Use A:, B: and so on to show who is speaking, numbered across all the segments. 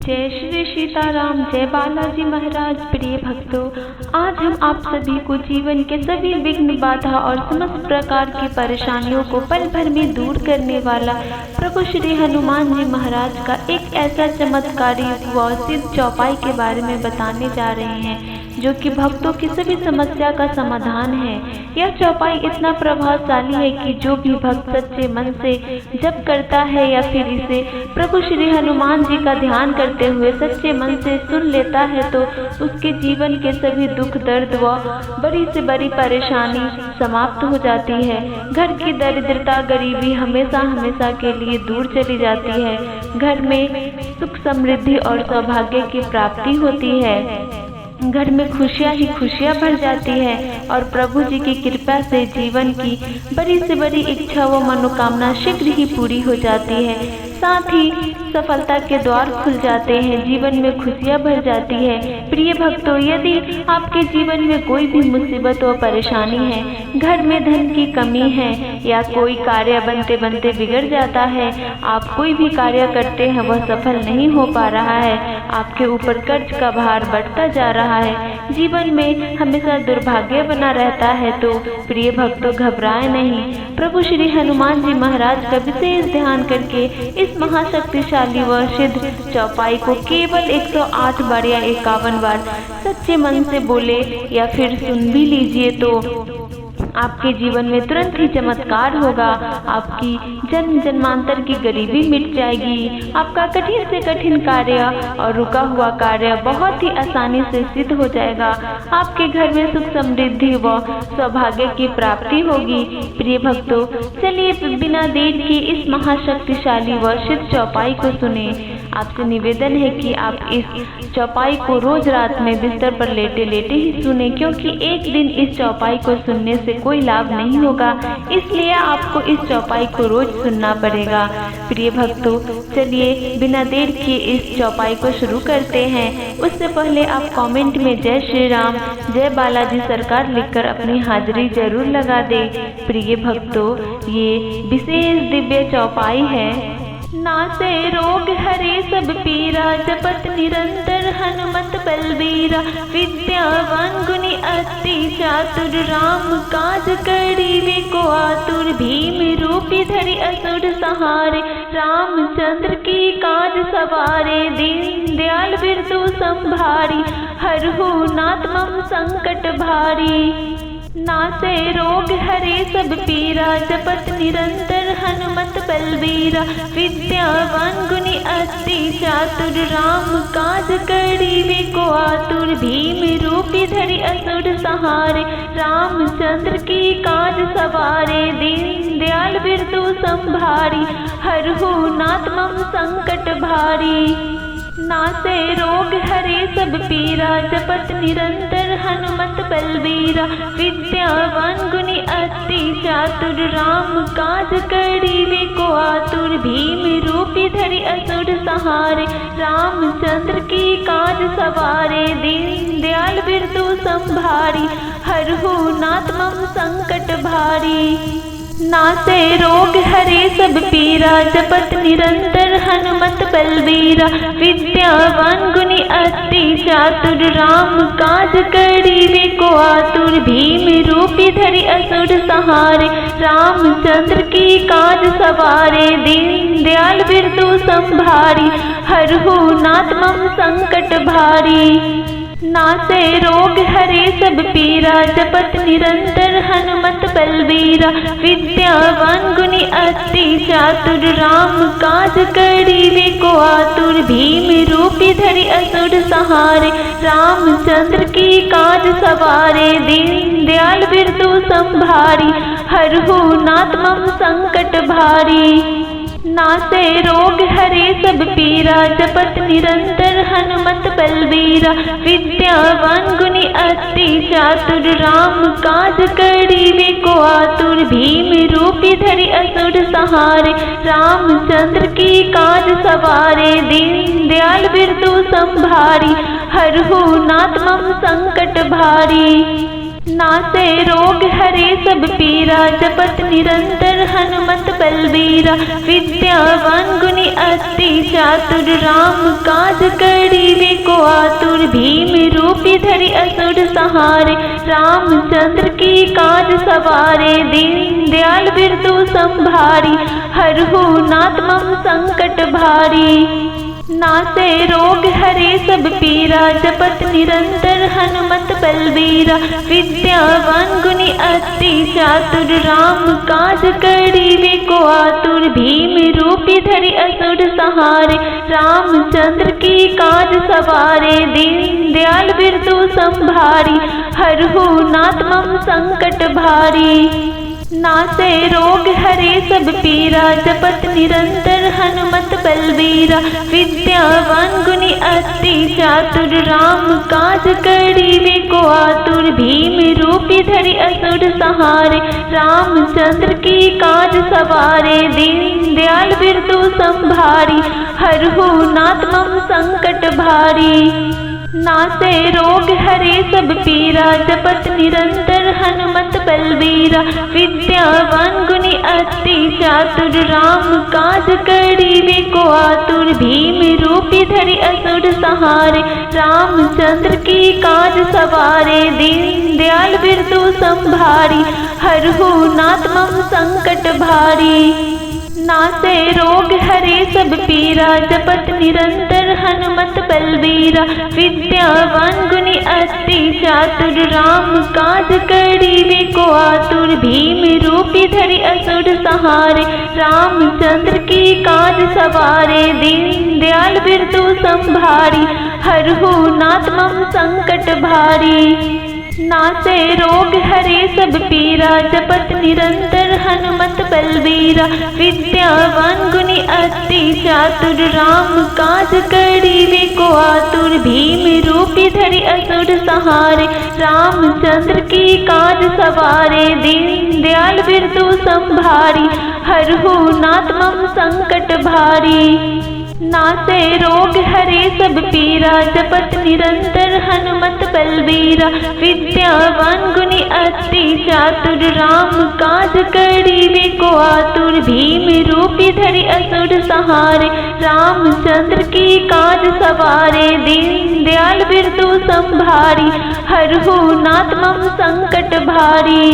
A: जय श्री सीताराम, जय बालाजी महाराज। प्रिय भक्तों, आज हम आप सभी को जीवन के सभी विघ्न, बाधा और समस्त प्रकार की परेशानियों को पल भर में दूर करने वाला प्रभु श्री हनुमान जी महाराज का एक ऐसा चमत्कारी व सिद्ध चौपाई के बारे में बताने जा रहे हैं जो कि भक्तों की सभी समस्या का समाधान है। यह चौपाई इतना प्रभावशाली है कि जो भी भक्त सच्चे मन से जप करता है या फिर इसे प्रभु श्री हनुमान जी का ध्यान करते हुए सच्चे मन से सुन लेता है तो उसके जीवन के सभी दुख, दर्द व बड़ी से बड़ी परेशानी समाप्त हो जाती है। घर की दरिद्रता, गरीबी हमेशा हमेशा के लिए दूर चली जाती है। घर में सुख, समृद्धि और सौभाग्य की प्राप्ति होती है। घर में खुशियाँ ही खुशियाँ भर जाती है और प्रभु जी की कृपा से जीवन की बड़ी से बड़ी इच्छा व मनोकामना शीघ्र ही पूरी हो जाती है। साथ ही सफलता के द्वार खुल जाते हैं, जीवन में खुशियाँ भर जाती है। प्रिय भक्तों, यदि आपके जीवन में कोई भी मुसीबत व परेशानी है, घर में धन की कमी है या कोई कार्य बनते बनते बिगड़ जाता है, आप कोई भी कार्य करते हैं वह सफल नहीं हो पा रहा है, आपके ऊपर कर्ज का भार बढ़ता जा रहा है, जीवन में हमेशा दुर्भाग्य बना रहता है, तो प्रिय भक्तों घबराएं नहीं। प्रभु श्री हनुमान जी महाराज का विशेष ध्यान करके इस महाशक्तिशाली व सिद्ध चौपाई को केवल 108 बार या 51 बार सच्चे मन से बोले या फिर सुन भी लीजिए तो आपके जीवन में तुरंत ही चमत्कार होगा। आपकी जन्म जन्मांतर की गरीबी मिट जाएगी। आपका कठिन से कठिन कार्य और रुका हुआ कार्य बहुत ही आसानी से सिद्ध हो जाएगा। आपके घर में सुख, समृद्धि व सौभाग्य की प्राप्ति होगी। प्रिय भक्तों, चलिए बिना देर के इस महाशक्तिशाली व सिद्ध चौपाई को सुने। आपसे निवेदन है कि आप इस चौपाई को रोज रात में बिस्तर पर लेटे लेटे ही सुने, क्योंकि एक दिन इस चौपाई को सुनने से कोई लाभ नहीं होगा, इसलिए आपको इस चौपाई को रोज सुनना पड़ेगा। प्रिय भक्तों, चलिए बिना देर किए इस चौपाई को शुरू करते हैं। उससे पहले आप कमेंट में जय श्री राम, जय बालाजी सरकार लिखकर अपनी हाजिरी जरूर लगा दें। प्रिय भक्तों, ये विशेष दिव्य चौपाई है। नासे रोग हरे सब पीरा, जपत निरंतर हनुमत बलबीरा, विद्यावान गुणी अति चातुर, राम काज करीबे को आतुर, भीम रूपी धरि असुर सहारे, रामचंद्र की काज सवारे, दीन दयाल बिरदु संभारी, हरहु नाथ मम संकट भारी। नासे रोग हरे सब पीरा, जपत निरंतर हनुमत बलबीरा, विद्यावान गुणी अति चातुर, राम काज करीबे को आतुर, भीम रूपी धरि असुर सहारे, रामचंद्र की काज सवारे, दीन दयाल बिरदु संभारी, हरहु नाथ मम संकट भारी। नासे रोग हरे सब पीरा, जपत निरंतर हनुमत बलबीरा, विद्यावान गुणी अति चातुर, राम काज करीबे को आतुर, भीम रूपी धरि असुर सहारे, रामचंद्र की काज सवारे, दीन दयाल बिरदु संभारी, हरहु नाथ मम संकट भारी। नासे रोग हरे सब पीरा, जपत निरंतर हनुमत बलबीरा, विद्यावान गुणी अति चातुर, राम काज करीबे को आतुर, भीम रूपी धरि असुर सहारे, रामचंद्र की काज सवारे, दीन दयाल बिरदु संभारी, हरहु नाथ मम संकट भारी। नासे रोग हरे सब पीरा, जपत निरंतर हनुमत बलबीरा, विद्यावान गुणी अति चातुर, राम काज करीबे को आतुर, भीम रूपी धरि असुर सहारे, रामचंद्र की काज सवारे, दीन दयाल बिरदु संभारी, हरहु नाथ मम संकट भारी। नासे रोग हरे सब पीरा, जपत निरंतर हनुमत बलबीरा, विद्यावान गुणी अति चातुर, राम काज करीबे को आतुर, भीम रूपी धरि असुर सहारे, रामचंद्र की काज सवारे, दीन दयाल बिरदु संभारी, हरहु नाथ मम संकट भारी। नासे रोग हरे सब पीरा, जपत निरंतर हनुमत बलबीरा। विद्यावान गुणी अति चातुर, राम काज करीबे को आतुर। भीम रूपी धरि असुर सहारे, रामचंद्र की काज सवारे। दीन दयाल बिरदु संभारी, हरहु नाथ मम संकट भारी। नासे रोग हरे सब पीरा, जपत निरंतर हनुमत बलबीरा। विद्यावान गुणी अति चातुर, राम काज करीबे को आतुर। भीम रूपी धरि असुर सहारे, रामचंद्र की काज सवारे। दीन दयाल बिरदु संभारी, हरहु नाथ मम संकट भारी। नासे रोग हरे सब पीरा, जपत निरंतर हनुमत बलबीरा। विद्यावान गुणी अति चातुर, राम काज करीबे को आतुर। भीम रूपी धरि असुर सहारे, रामचंद्र की काज सवारे। दीन दयाल बिरदु संभारी, हरहु नाथ मम संकट भारी। नासे रोग हरे सब पीरा, जपत निरंतर हनुमत बलबीरा। विद्यावान गुणी अति चातुर, राम काज करीबे को आतुर। भीम रूपी धरि असुर सहारे, रामचंद्र की काज सवारे। दीन दयाल बिरदु संभारी, हरहु नाथ मम संकट भारी। नासे रोग हरे सब पीरा, जपत निरंतर हनुमत बलबीरा। विद्यावान गुणी अति चातुर, राम काज करीबे को आतुर। भीम रूपी धरि असुर सहारे, रामचंद्र की काज सवारे। दीन दयाल बिरदु संभारी, हरहु नाथ मम संकट भारी। नासे रोग हरे सब पीरा, जपत निरंतर हनुमत बलबीरा। विद्यावान गुणी अति चातुर, राम काज करीबे को आतुर। भीम रूपी धरि असुर सहारे, रामचंद्र की काज सवारे। दीन दयाल बिरदु संभारी, हरहु नाथ मम संकट भारी। नासे रोग हरे सब पीरा, जपत निरंतर हनुमत बलबीरा। विद्यावान गुणी अति चातुर, राम काज करीबे को आतुर। भीम रूपी धरि असुर सहारे, रामचंद्र की काज सवारे। दीन दयाल बिरदु संभारी, हरहु नाथ मम संकट भारी।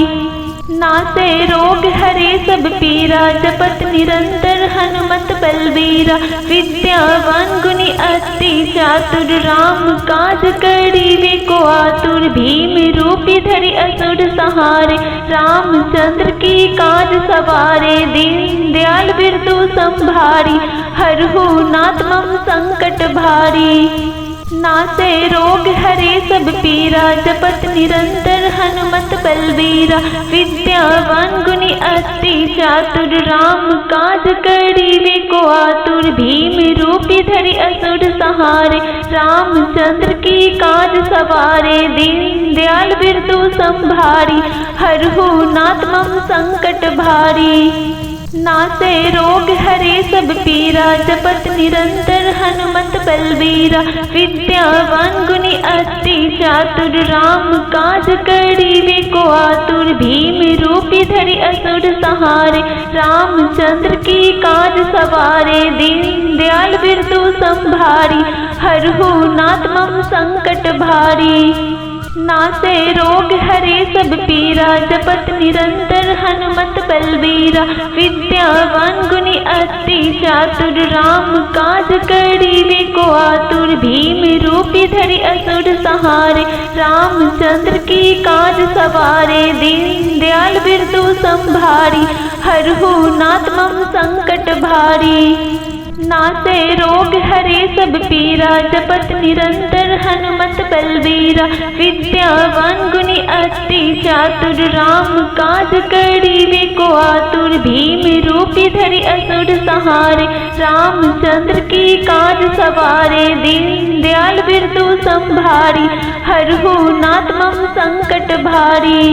A: नासे रोग हरे सब पीरा, जपत निरंतर हनुमत बलबीरा। विद्यावान गुणी अति चातुर, राम काज करीबे को आतुर। भीम रूपी धरि असुर सहारे, रामचंद्र की काज सवारे। दीन दयाल बिरदु संभारी, हरहु नाथ मम संकट भारी। नासे रोग हरे सब पीरा, जपत निरंतर हनुमत बलबीरा। विद्यावान गुणी अति चातुर, राम काज करीबे को आतुर। भीम रूपी धरि असुर सहारे, रामचंद्र की काज सवारे। दीन दयाल बिरदु संभारी, हरहु नाथ मम संकट भारी। नासे रोग हरे सब पीरा, जपत निरंतर हनुमत बलबीरा। विद्यावान गुणी अति चातुर, राम काज करीबे को आतुर। भीम रूपी धरि असुर सहारे, रामचंद्र की काज सवारे। दीन दयाल बिरदु संभारी, हरहु नाथ मम संकट भारी। नासे रोग हरे सब पीरा, जपत निरंतर हनुमत बलबीरा। विद्यावान गुणी अति चातुर, राम काज करीबे को आतुर। भीम रूपी धरि असुर सहारे, रामचंद्र की काज सवारे। दीन दयाल बिरदु संभारी, हरहु नाथ मम संकट भारी। नासे रोग हरे सब पीरा, जपत निरंतर हनुमत बलबीरा। विद्यावान गुणी अति चातुर, राम काज करीबे को आतुर। भीम रूपी धरि असुर सहारे, रामचंद्र की काज सवारे। दीन दयाल बिरदु संभारी, हरहु नाथ मम संकट भारी।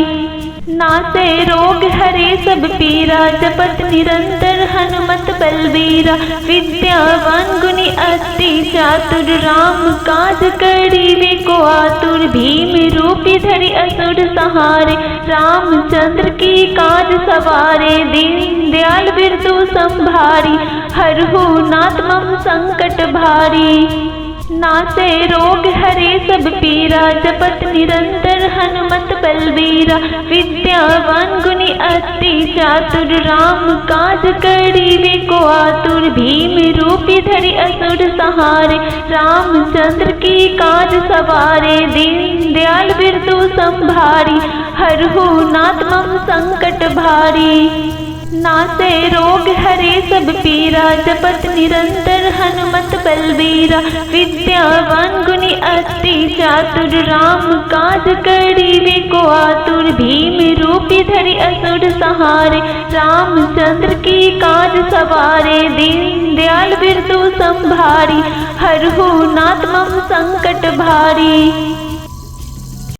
A: नासे रोग हरे सब पीरा, जपत निरंतर हनुमत बलबीरा। विद्यावान गुणी अति चातुर, राम काज करीबे को आतुर। भीम रूपी धरि असुर सहारे, रामचंद्र की काज सवारे। दीन दयाल बिरदु संभारी, हरहु नाथ मम संकट भारी। नासे रोग हरे सब पीरा, जपत निरंतर हनुमत बलबीरा। विद्यावान गुणी अति चातुर, राम काज करीबे को आतुर। भीम रूपी धरि असुर सहारे, रामचंद्र की काज सवारे। दीन दयाल बिरदु संभारी, हरहु नाथ मम संकट भारी। नासे रोग हरे सब पीरा, जपत निरंतर हनुमत बलबीरा। विद्यावान गुणी अति चातुर, राम काज करीबे को आतुर। भीम रूपी धरि असुर सहारे, रामचंद्र की काज सवारे। दीन दयाल बिरदु संभारी, हरहु नाथ मम संकट भारी।